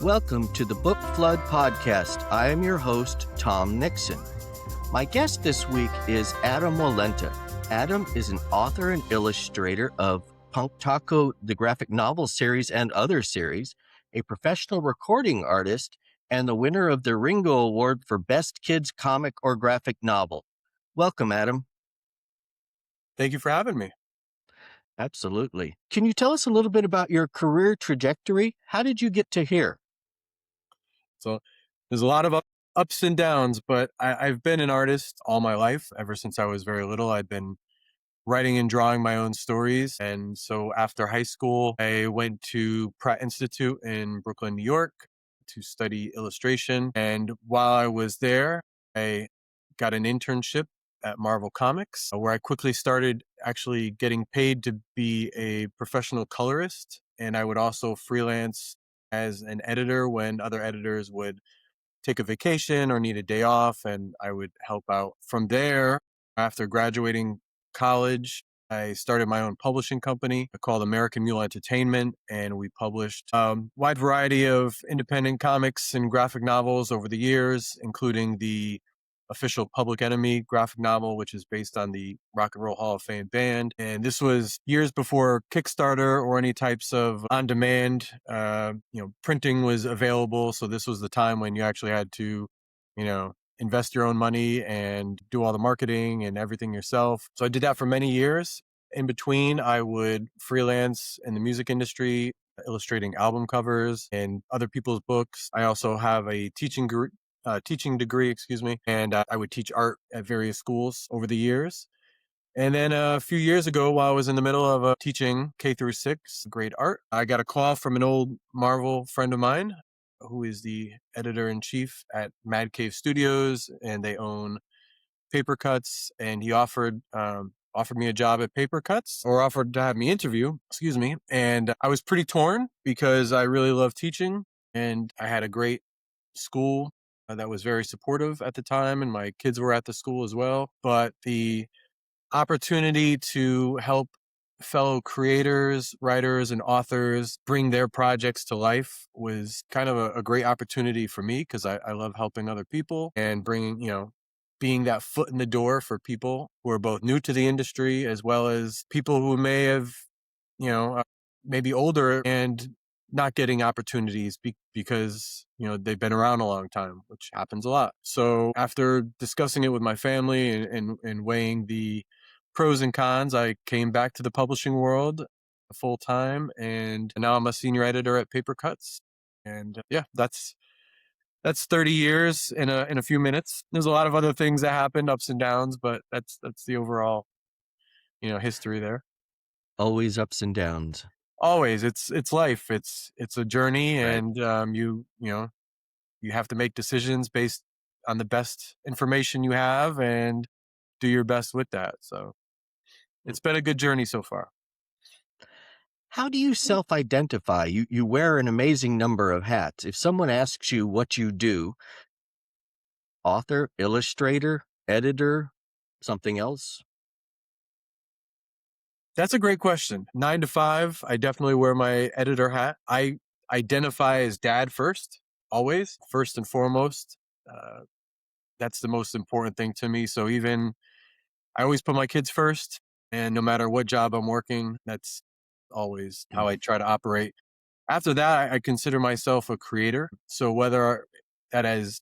Welcome to the Book Flood Podcast. I am your host, Tom Nixon. My guest this week is Adam Wallenta. Adam is an author and illustrator of Punk Taco, the graphic novel series and other series, a professional recording artist, and the winner of the Ringo Award for Best Kids Comic or Graphic Novel. Welcome, Adam. Thank you for having me. Absolutely. Can you tell us a little bit about your career trajectory? How did you get to here? So there's a lot of ups and downs, but I've been an artist all my life. Ever since I was very little, I've been writing and drawing my own stories. And so after high school, I went to Pratt Institute in Brooklyn, New York to study illustration. And while I was there, I got an internship at Marvel Comics, where I quickly started actually getting paid to be a professional colorist. And I would also freelance as an editor when other editors would take a vacation or need a day off, and I would help out. From there, after graduating college, I started my own publishing company called Mule Entertainment, and we published a wide variety of independent comics and graphic novels over the years, including the official Public Enemy graphic novel, which is based on the Rock and Roll Hall of Fame band. And this was years before Kickstarter or any types of on-demand, printing was available. So this was the time when you actually had to, invest your own money and do all the marketing and everything yourself. So I did that for many years. In between, I would freelance in the music industry, illustrating album covers and other people's books. I also have a teaching degree, and I would teach art at various schools over the years. And then a few years ago, while I was in the middle of teaching K through 6 grade art, I got a call from an old Marvel friend of mine who is the editor-in-chief at Mad Cave Studios, and they own Papercutz, and he offered me a job at Papercutz, or offered to have me interview, and I was pretty torn because I really love teaching, and I had a great school that was very supportive at the time, and my kids were at the school as well. But the opportunity to help fellow creators, writers, and authors bring their projects to life was kind of a great opportunity for me, because I love helping other people and being that foot in the door for people who are both new to the industry as well as people who may have, maybe older and not getting opportunities because, they've been around a long time, which happens a lot. So after discussing it with my family and weighing the pros and cons, I came back to the publishing world full time, and now I'm a senior editor at Papercutz. And that's 30 years in a few minutes. There's a lot of other things that happened, ups and downs, but that's the overall, history there. Always ups and downs. Always. It's life. It's a journey, Right. and you have to make decisions based on the best information you have and do your best with that. So it's been a good journey so far. How do you self-identify? You wear an amazing number of hats. If someone asks you what you do, author, illustrator, editor, something else? That's a great question. 9 to 5, I definitely wear my editor hat. I identify as dad first, always, first and foremost. That's the most important thing to me. So I always put my kids first, and no matter what job I'm working, that's always how I try to operate. After that, I consider myself a creator. So whether it's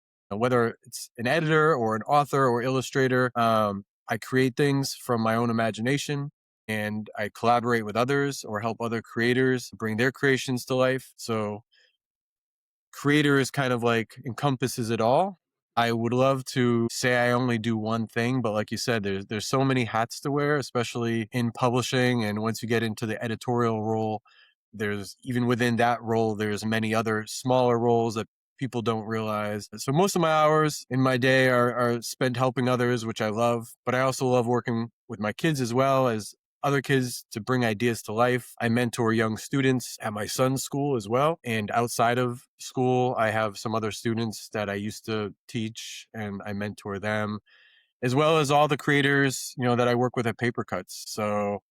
an editor or an author or illustrator, I create things from my own imagination, and I collaborate with others or help other creators bring their creations to life. So creator is kind of like encompasses it all. I would love to say I only do one thing, but like you said, there's so many hats to wear, especially in publishing. And once you get into the editorial role, even within that role, there's many other smaller roles that people don't realize. So most of my hours in my day are spent helping others, which I love, but I also love working with my kids as well as other kids to bring ideas to life. I mentor young students at my son's school as well. And outside of school, I have some other students that I used to teach, and I mentor them, as well as all the creators, that I work with at Papercutz. So,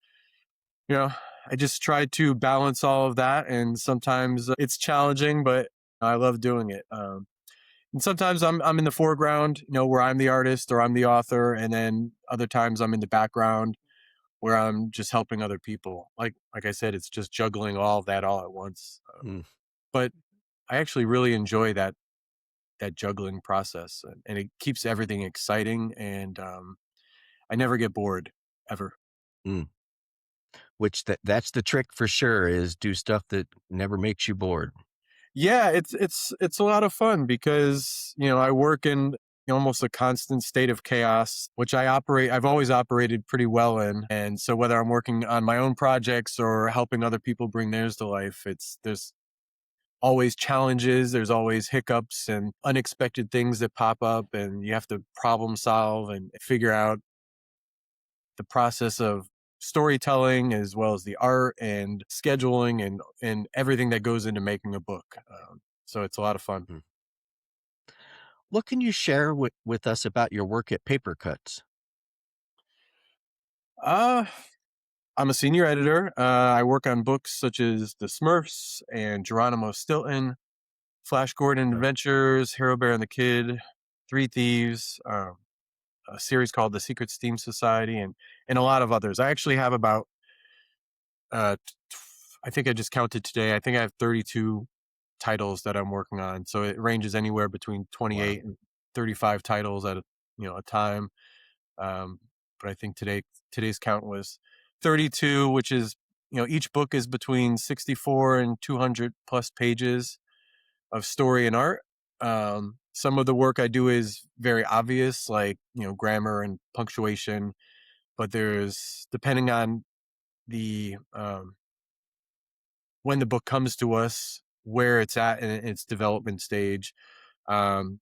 I just try to balance all of that. And sometimes it's challenging, but I love doing it. And sometimes I'm in the foreground, where I'm the artist or I'm the author, and then other times I'm in the background where I'm just helping other people. Like I said, it's just juggling all of that all at once. Mm. But I actually really enjoy that juggling process, and it keeps everything exciting, and I never get bored ever. Mm. Which that's the trick for sure, is do stuff that never makes you bored. Yeah, it's a lot of fun because I work in almost a constant state of chaos, which I've always operated pretty well in. And so whether I'm working on my own projects or helping other people bring theirs to life, there's always challenges, there's always hiccups and unexpected things that pop up, and you have to problem solve and figure out the process of storytelling as well as the art and scheduling and everything that goes into making a book. So it's a lot of fun. Mm. What can you share with us about your work at Papercutz? Uh, I'm a senior editor. I work on books such as The Smurfs and Geronimo Stilton, Flash Gordon Uh, Adventures, Hero Bear and the Kid, Three Thieves, a series called The Secret Steam Society, and a lot of others. I actually have about I think I just counted today. I think I have 32 titles that I'm working on. So it ranges anywhere between wow. 28 and 35 titles at a time. Um, but I think today's count was 32, which is each book is between 64 and 200 plus pages of story and art. Some of the work I do is very obvious, like grammar and punctuation, but there's depending on the when the book comes to us, where it's at in its development stage. Um,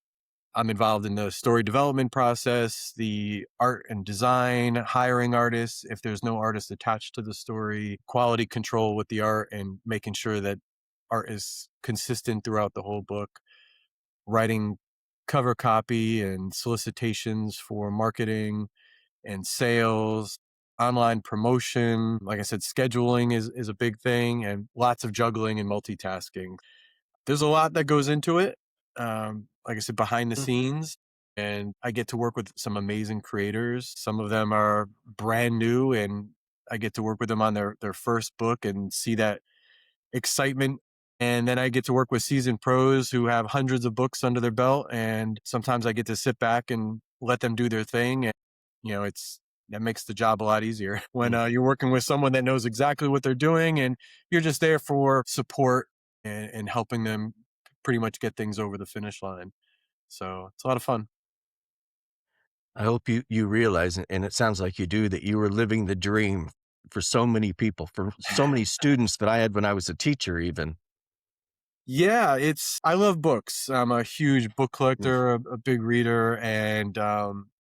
I'm involved in the story development process, the art and design, hiring artists if there's no artist attached to the story, quality control with the art, and making sure that art is consistent throughout the whole book, writing cover copy and solicitations for marketing and sales, online promotion. Like I said, scheduling is a big thing, and lots of juggling and multitasking. There's a lot that goes into it. Like I said, behind the Mm. scenes, and I get to work with some amazing creators. Some of them are brand new, and I get to work with them on their first book and see that excitement. And then I get to work with seasoned pros who have hundreds of books under their belt. And sometimes I get to sit back and let them do their thing. And, that makes the job a lot easier when Mm. you're working with someone that knows exactly what they're doing and you're just there for support and helping them pretty much get things over the finish line. So it's a lot of fun. I hope you realize, and it sounds like you do, that you were living the dream for so many people, for so many students that I had when I was a teacher even. Yeah, I love books. I'm a huge book Mm. collector, a big reader, and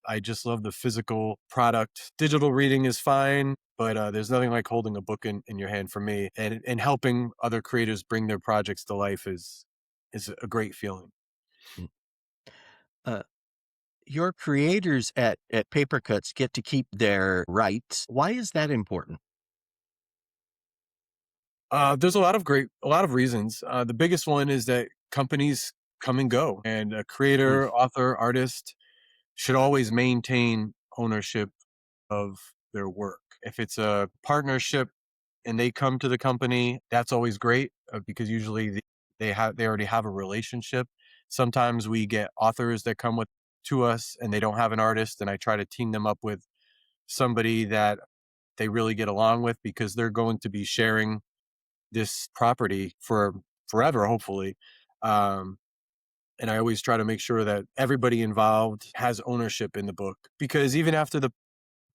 I just love the physical product. Digital reading is fine, but there's nothing like holding a book in your hand for me, and helping other creators bring their projects to life is a great feeling. Mm. Uh, your creators at Papercutz get to keep their rights. Why is that important? There's a lot of reasons. The biggest one is that companies come and go, and a Mm. creator, author, artist should always maintain ownership of their work. If it's a partnership and they come to the company, that's always great because usually they already have a relationship. Sometimes we get authors that come with to us and they don't have an artist, and I try to team them up with somebody that they really get along with because they're going to be sharing this property for forever, hopefully. Um, and I always try to make sure that everybody involved has ownership in the book because even after the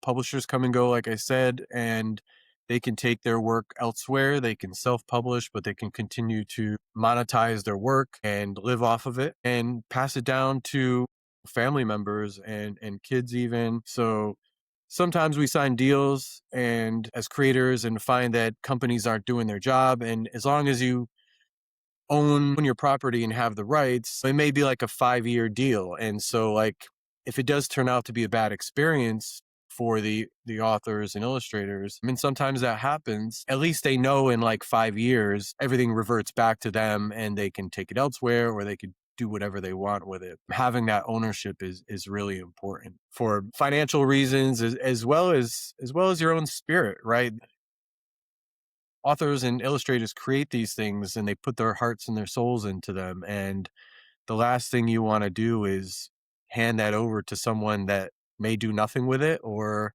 publishers come and go, like I said, and they can take their work elsewhere. They can self publish, but they can continue to monetize their work and live off of it and pass it down to family members and kids, even. So sometimes we sign deals and as creators and find that companies aren't doing their job. And as long as you own your property and have the rights, it may be like a 5-year deal. And so, like, if it does turn out to be a bad experience, for the authors and illustrators. I mean, sometimes that happens. At least they know in like 5 years, everything reverts back to them and they can take it elsewhere or they could do whatever they want with it. Having that ownership is really important for financial reasons as well as your own spirit, right? Authors and illustrators create these things and they put their hearts and their souls into them. And the last thing you want to do is hand that over to someone that may do nothing with it or,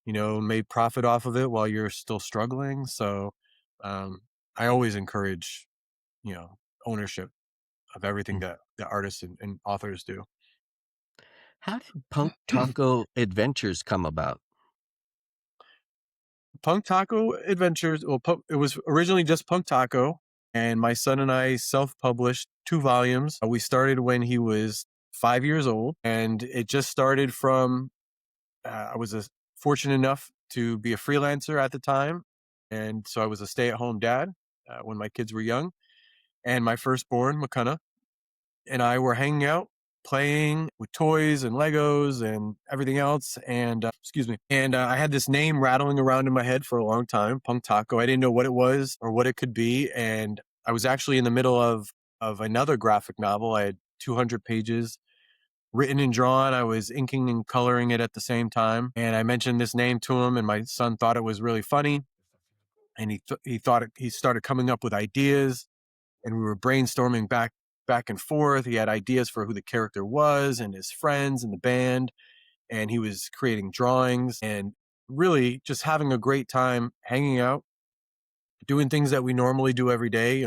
may profit off of it while you're still struggling. So um, I always encourage, you know, ownership of everything Mm. that the artists and authors do. How did Punk Taco Adventures come about? Punk Taco Adventures. Well, it was originally just Punk Taco, and my son and I self-published 2 volumes. We started when he was 5 years old, and it just started from. I was fortunate enough to be a freelancer at the time, and so I was a stay-at-home dad when my kids were young. And my firstborn, McKenna, and I were hanging out, playing with toys and Legos and everything else. And excuse me. And I had this name rattling around in my head for a long time, Punk Taco. I didn't know what it was or what it could be. And I was actually in the middle of another graphic novel. I had 200 pages written and drawn. I was inking and coloring it at the same time. And I mentioned this name to him, and my son thought it was really funny. And he thought he started coming up with ideas, and we were brainstorming back and forth. He had ideas for who the character was and his friends and the band, and he was creating drawings and really just having a great time hanging out, doing things that we normally do every day,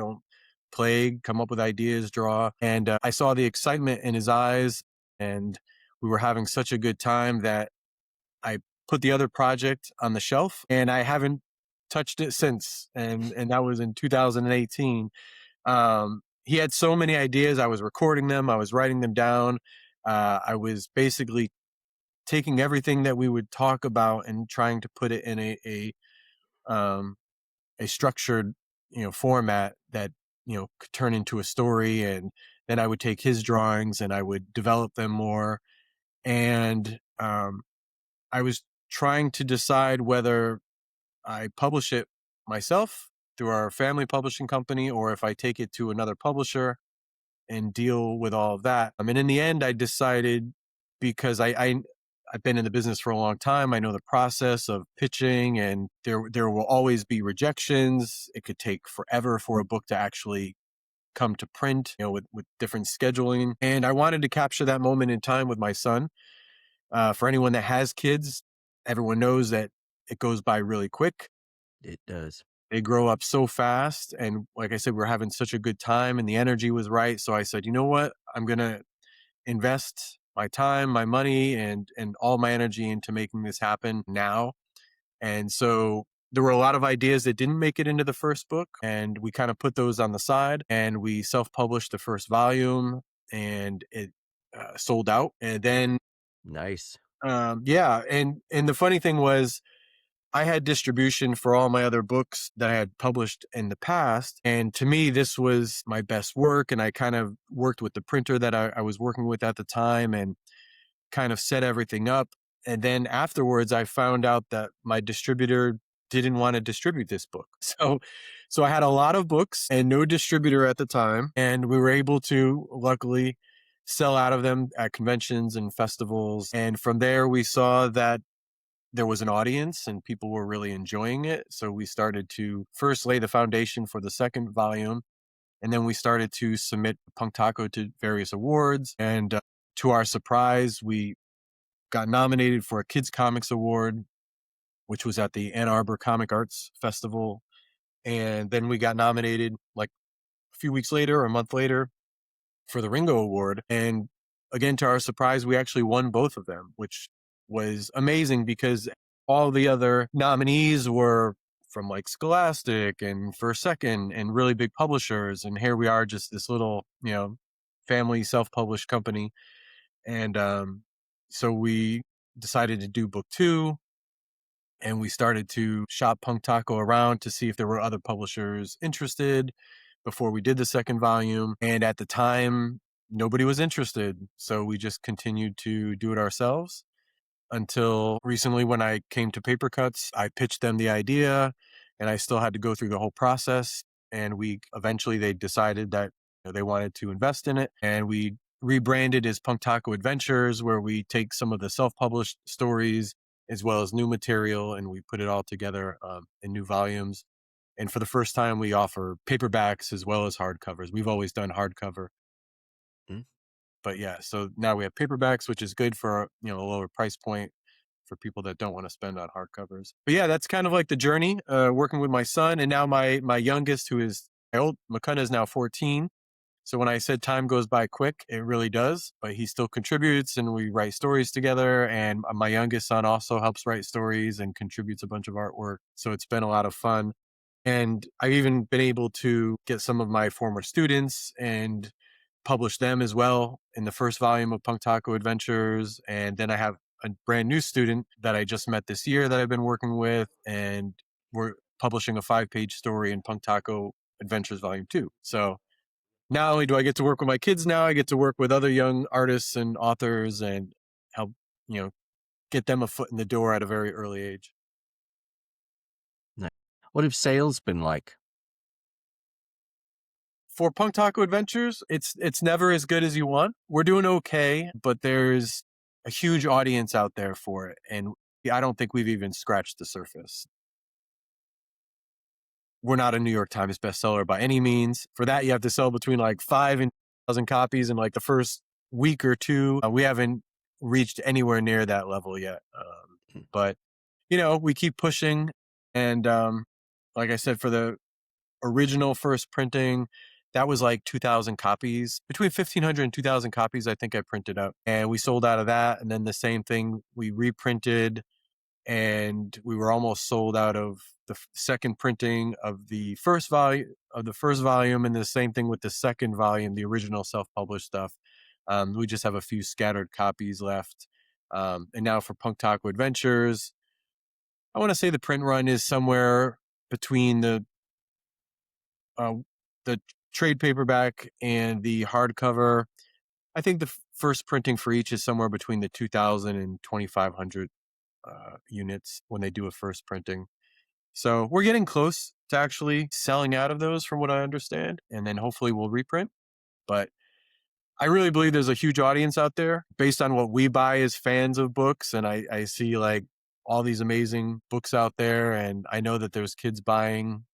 play, come up with ideas, draw. And I saw the excitement in his eyes, and we were having such a good time that I put the other project on the shelf, and I haven't touched it since. And that was in 2018. He had so many ideas. I was recording them. I was writing them down. I was basically taking everything that we would talk about and trying to put it in um, a structured, format that, could turn into a story. And then I would take his drawings and I would develop them more. And I was trying to decide whether I publish it myself through our family publishing company or if I take it to another publisher and deal with all of that. I mean, in the end, I decided because I've been in the business for a long time. I know the process of pitching, and there will always be rejections. It could take forever for a book to actually come to print, with different scheduling. And I wanted to capture that moment in time with my son. For anyone that has kids, everyone knows that it goes by really quick. It does. They grow up so fast. And like I said, we're having such a good time and the energy was right. So I said, you know what? I'm going to invest my time, my money, and all my energy into making this happen now. And so there were a lot of ideas that didn't make it into the first book. And we kind of put those on the side and we self-published the first volume, and it sold out. And then, Nice. yeah. And the funny thing was, I had distribution for all my other books that I had published in the past. And to me, this was my best work. And I kind of worked with the printer that I was working with at the time and kind of set everything up. And then afterwards, I found out that my distributor didn't want to distribute this book. So I had a lot of books and no distributor at the time. And we were able to luckily sell out of them at conventions and festivals. And from there, we saw that there was an audience and people were really enjoying it. So we started to first lay the foundation for the second volume. And then we started to submit Punk Taco to various awards. And to our surprise, we got nominated for a Kids Comics Award, which was at the Ann Arbor Comic Arts Festival. And then we got nominated like a few weeks later or a month later for the Ringo Award. And again, to our surprise, we actually won both of them, which was amazing because all the other nominees were from like Scholastic and First Second and really big publishers. And here we are, just this little, family self-published company. And so we decided to do book 2. And we started to shop Punk Taco around to see if there were other publishers interested before we did the second volume. And at the time, nobody was interested. So we just continued to do it ourselves. until recently when I came to Papercutz. I pitched them the idea and I still had to go through the whole process. And we eventually they decided that they wanted to invest in it. And we rebranded as Punk Taco Adventures, where we take some of the self-published stories as well as new material and we put it all together in new volumes. And for the first time, we offer paperbacks as well as hardcovers. We've always done hardcover, Mm. but yeah, so now we have paperbacks, which is good for a lower price point for people that don't want to spend on hardcovers. But yeah, that's kind of like the journey, working with my son, and now my youngest, who is my old McCunna, is now 14. So when I said time goes by quick, it really does. But he still contributes, and we write stories together. And my youngest son also helps write stories and contributes a bunch of artwork. So it's been a lot of fun. And I've even been able to get some of my former students and publish them as well in the first volume of Punk Taco Adventures. And then I have a brand new student that I just met this year that I've been working with, and we're publishing a 5-page story in Punk Taco Adventures Volume 2. So not only do I get to work with my kids now, I get to work with other young artists and authors and help, get them a foot in the door at a very early age. Nice. What have sales been like? For Punk Taco Adventures, it's never as good as you want. We're doing okay, but there's a huge audience out there for it, and I don't think we've even scratched the surface. We're not a New York Times bestseller by any means. For that, you have to sell between like 5 and 1,000 copies in like the first week or two. We haven't reached anywhere near that level yet. But, we keep pushing. And like I said, for the original first printing, that was like 2,000 copies, between 1,500 and 2,000 copies, I think I printed out. And we sold out of that. And then the same thing, we reprinted, and we were almost sold out of the second printing of the first volume and the same thing with the second volume, the original self-published stuff. We just have a few scattered copies left. And now for Punk Taco Adventures, I want to say the print run is somewhere between the trade paperback and the hardcover. I think the first printing for each is somewhere between the 2,000 and 2,500 units when they do a first printing. So we're getting close to actually selling out of those from what I understand. And then hopefully we'll reprint. But I really believe there's a huge audience out there based on what we buy as fans of books. And I see like all these amazing books out there. And I know that there's kids buying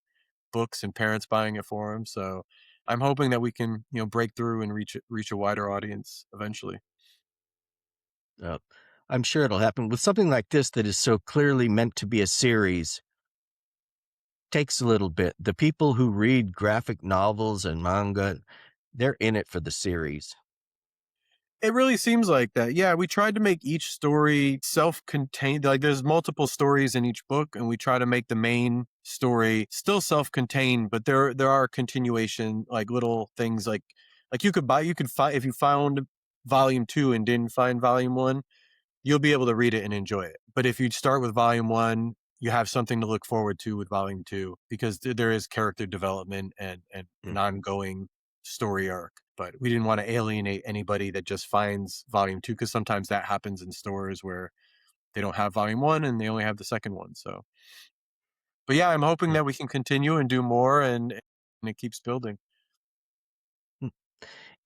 books and parents buying it for them. So I'm hoping that we can, break through and reach a wider audience eventually. Uh, I'm sure it'll happen. With something like this that is so clearly meant to be a series, takes a little bit. The people who read graphic novels and manga, they're in it for the series. It really seems like that. Yeah, we tried to make each story self-contained. Like there's multiple stories in each book, and we try to make the main story still self-contained, but there are continuation, like little things like you could find, if you found volume 2 and didn't find volume 1, you'll be able to read it and enjoy it. But if you start with volume 1, you have something to look forward to with volume 2 because there is character development and an ongoing story arc. But we didn't want to alienate anybody that just finds volume 2 because sometimes that happens in stores where they don't have volume 1 and they only have the second one. So, but yeah, I'm hoping that we can continue and do more and it keeps building.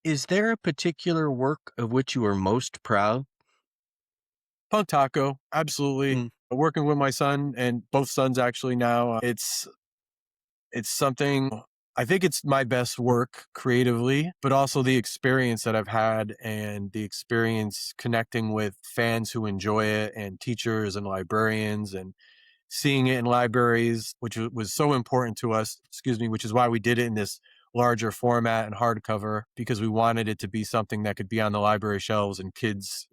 Is there a particular work of which you are most proud? Punk Taco, absolutely. Working with my son and both sons actually now, it's something. I think it's my best work creatively, but also the experience that I've had and the experience connecting with fans who enjoy it and teachers and librarians and seeing it in libraries, which was so important to us, which is why we did it in this larger format and hardcover, because we wanted it to be something that could be on the library shelves and kids,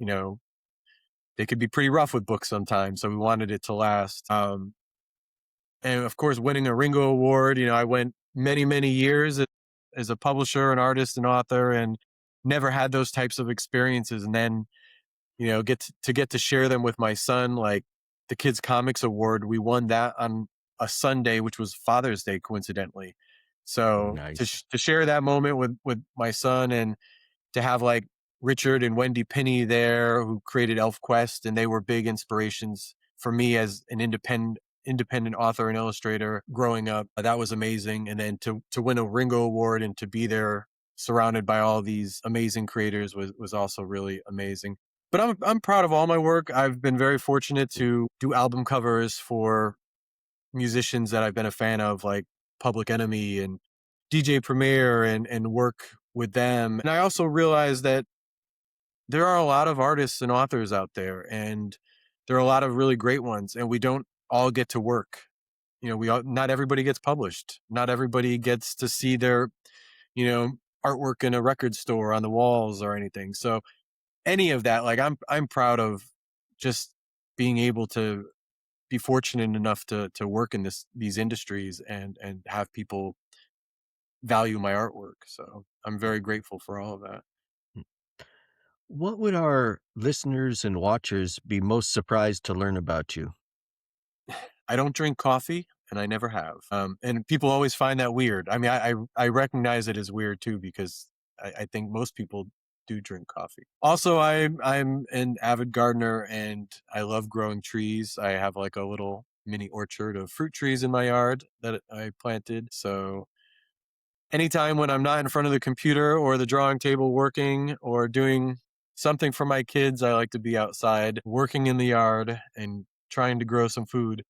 they could be pretty rough with books sometimes. So we wanted it to last. And of course, winning a Ringo Award, I went many, many years as a publisher, an artist, and author, and never had those types of experiences. And then, get to share them with my son, like the Kids Comics Award. We won that on a Sunday, which was Father's Day, coincidentally. So Nice. to share that moment with my son and to have like Richard and Wendy Pinney there, who created ElfQuest, and they were big inspirations for me as an independent author and illustrator growing up. That was amazing. And then to win a Ringo Award and to be there surrounded by all these amazing creators was also really amazing. But I'm proud of all my work. I've been very fortunate to do album covers for musicians that I've been a fan of, like Public Enemy and DJ Premier, and work with them. And I also realized that there are a lot of artists and authors out there, and there are a lot of really great ones, and we don't all get to work. Not everybody gets published. Not everybody gets to see their, artwork in a record store on the walls or anything. So any of that, like I'm proud of just being able to be fortunate enough to work in these industries and have people value my artwork. So I'm very grateful for all of that. What would our listeners and watchers be most surprised to learn about you? I don't drink coffee, and I never have. And people always find that weird. I mean, I recognize it as weird too, because I think most people do drink coffee. Also, I'm an avid gardener, and I love growing trees. I have like a little mini orchard of fruit trees in my yard that I planted. So anytime when I'm not in front of the computer or the drawing table working or doing something for my kids, I like to be outside working in the yard and trying to grow some food.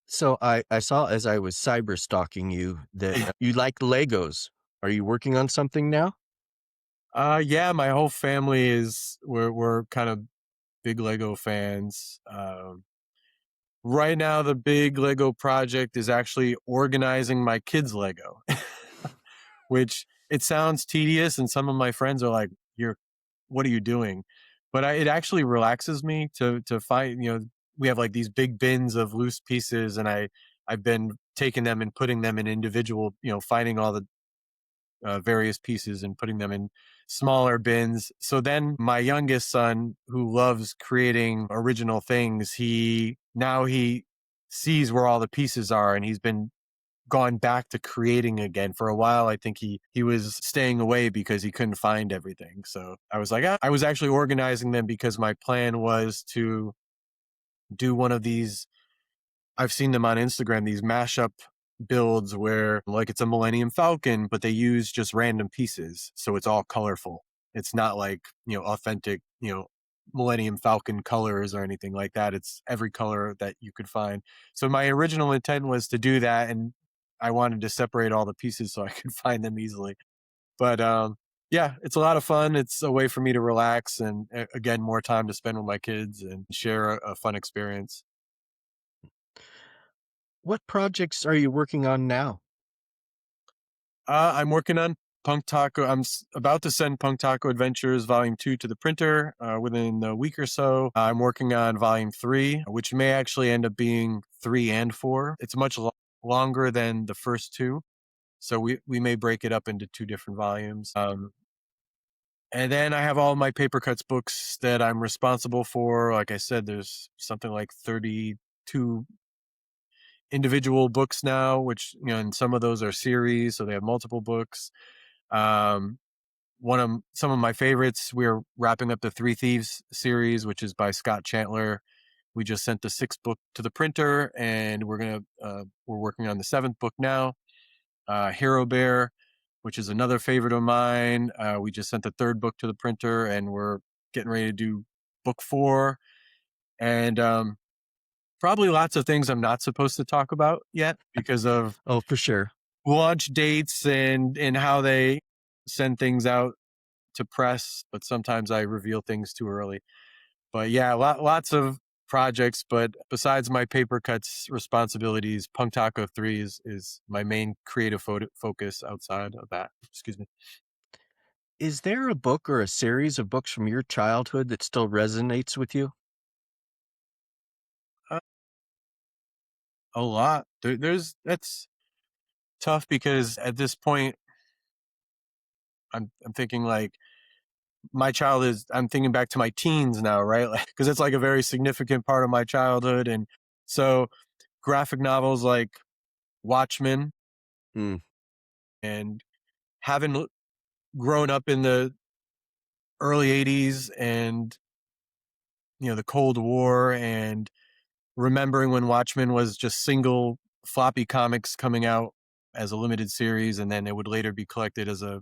So I saw as I was cyber stalking you that you like Legos. Are you working on something now? Yeah, my whole family we're kind of big Lego fans. Right now, the big Lego project is actually organizing my kids' Lego, which it sounds tedious, and some of my friends are like, what are you doing?" But it actually relaxes me to find, we have like these big bins of loose pieces, and I've been taking them and putting them in individual, finding all the various pieces and putting them in smaller bins. So then my youngest son, who loves creating original things, he sees where all the pieces are, and he's been gone back to creating again. For a while, I think he was staying away because he couldn't find everything. So I was like, I was actually organizing them because my plan was to do one of these. I've seen them on Instagram, these mashup builds where like it's a Millennium Falcon, but they use just random pieces. So it's all colorful. It's not like, authentic, Millennium Falcon colors or anything like that. It's every color that you could find. So my original intent was to do that, and I wanted to separate all the pieces so I could find them easily. But yeah, it's a lot of fun. It's a way for me to relax and again, more time to spend with my kids and share a fun experience. What projects are you working on now? I'm working on Punk Taco. About to send Punk Taco Adventures Volume 2 to the printer within a week or so. I'm working on Volume 3, which may actually end up being 3 and 4. It's much longer than the first two, so we may break it up into two different volumes. And then I have all my Papercutz books that I'm responsible for. Like I said, there's something like 32 individual books now, which, and some of those are series, so they have multiple books. Um, some of my favorites, we're wrapping up the Three Thieves series, which is by Scott Chandler. We just sent the 6th book to the printer, and we're working on the 7th book now. Hero Bear, which is another favorite of mine. We just sent the 3rd book to the printer, and we're getting ready to do book 4. And probably lots of things I'm not supposed to talk about yet because of Oh, for sure. launch dates and how they send things out to press. But sometimes I reveal things too early. But yeah, lots of projects. But besides my Papercutz responsibilities, Punk Taco 3 is my main creative focus outside of that. Excuse me. Is there a book or a series of books from your childhood that still resonates with you? Uh, a lot. That's tough because at this point, I'm thinking like I'm thinking back to my teens now, right? Like, because it's like a very significant part of my childhood. And so graphic novels like Watchmen Mm. and haven't grown up in the early 80s and, the Cold War, and remembering when Watchmen was just single floppy comics coming out as a limited series, and then it would later be collected as a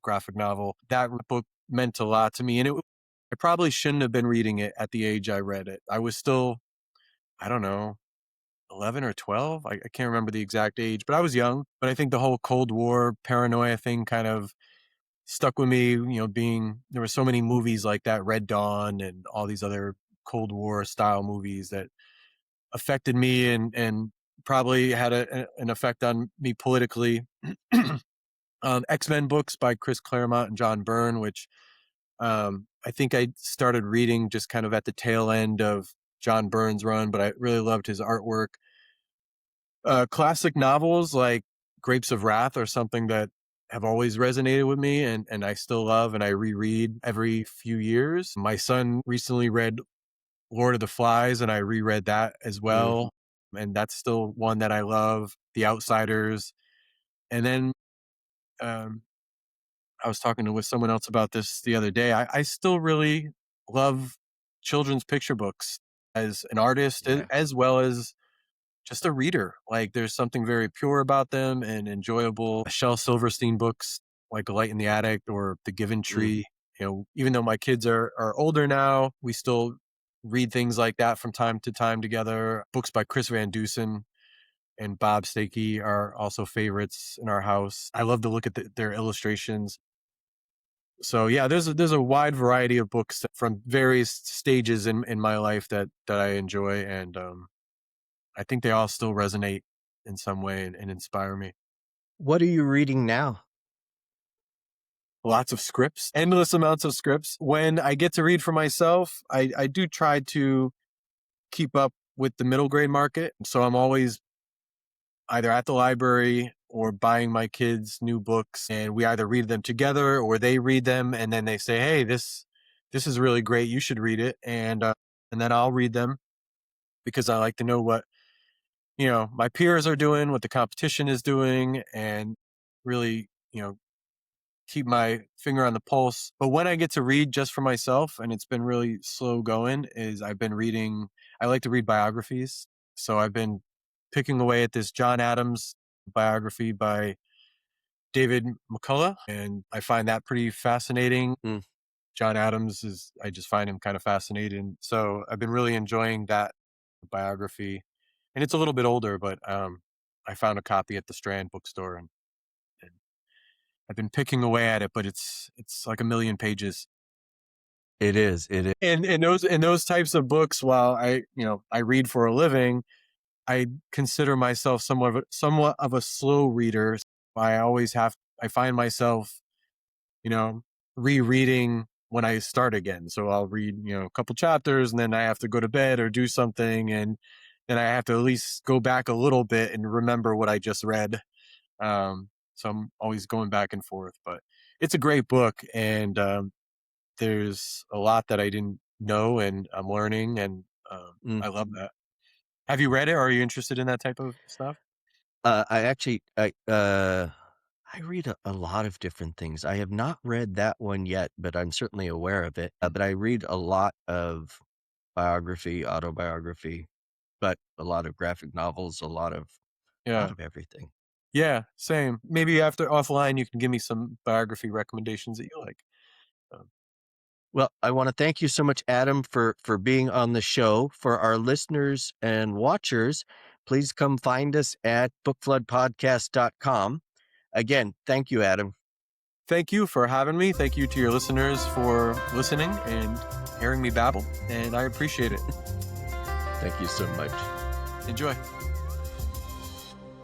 graphic novel. That book meant a lot to me, and I probably shouldn't have been reading it at the age I read it. I was still, I don't know, 11 or 12. I can't remember the exact age, but I was young. But I think the whole Cold War paranoia thing kind of stuck with me, there were so many movies like that, Red Dawn and all these other Cold War style movies that affected me and probably had an effect on me politically. X-Men books by Chris Claremont and John Byrne, which I think I started reading just kind of at the tail end of John Byrne's run, but I really loved his artwork. Classic novels like Grapes of Wrath are something that have always resonated with me, and I still love, and I reread every few years. My son recently read Lord of the Flies, and I reread that as well. And that's still one that I love. The Outsiders. And then I was talking with someone else about this the other day. I still really love children's picture books as an artist, as well as just a reader. Like, there's something very pure about them and enjoyable. Shel Silverstein books like A Light in the Attic or The Given Tree. Even though my kids are older now, we still read things like that from time to time together. Books by Chris Van Dusen and Bob Stakey are also favorites in our house. I love to look at their illustrations. So yeah, there's a wide variety of books from various stages in my life that I enjoy, and I think they all still resonate in some way and inspire me. What are you reading now? Lots of scripts, endless amounts of scripts. When I get to read for myself, I do try to keep up with the middle grade market. So I'm always either at the library or buying my kids new books, and we either read them together or they read them, and then they say, "Hey, this is really great. You should read it." And then I'll read them because I like to know what my peers are doing, what the competition is doing, and really keep my finger on the pulse. But when I get to read just for myself, and it's been really slow going, is I like to read biographies. So I've been picking away at this John Adams biography by David McCullough, and I find that pretty fascinating. John Adams I just find him kind of fascinating. So I've been really enjoying that biography. And it's a little bit older, but I found a copy at the Strand bookstore, and I've been picking away at it, but it's like 1,000,000 pages. It is. And those types of books, while I read for a living, I consider myself somewhat of a slow reader. I find myself, rereading when I start again. So I'll read, a couple chapters, and then I have to go to bed or do something, and then I have to at least go back a little bit and remember what I just read. So I'm always going back and forth, but it's a great book, and there's a lot that I didn't know, and I'm learning, and I love that. Have you read it, or are you interested in that type of stuff? I read a lot of different things. I have not read that one yet, but I'm certainly aware of it. But I read a lot of biography, autobiography, but a lot of graphic novels, a lot of everything. Yeah, same. Maybe after offline, you can give me some biography recommendations that you like. Well, I want to thank you so much, Adam, for being on the show. For our listeners and watchers, please come find us at bookfloodpodcast.com. Again, thank you, Adam. Thank you for having me. Thank you to your listeners for listening and hearing me babble, and I appreciate it. Thank you so much. Enjoy.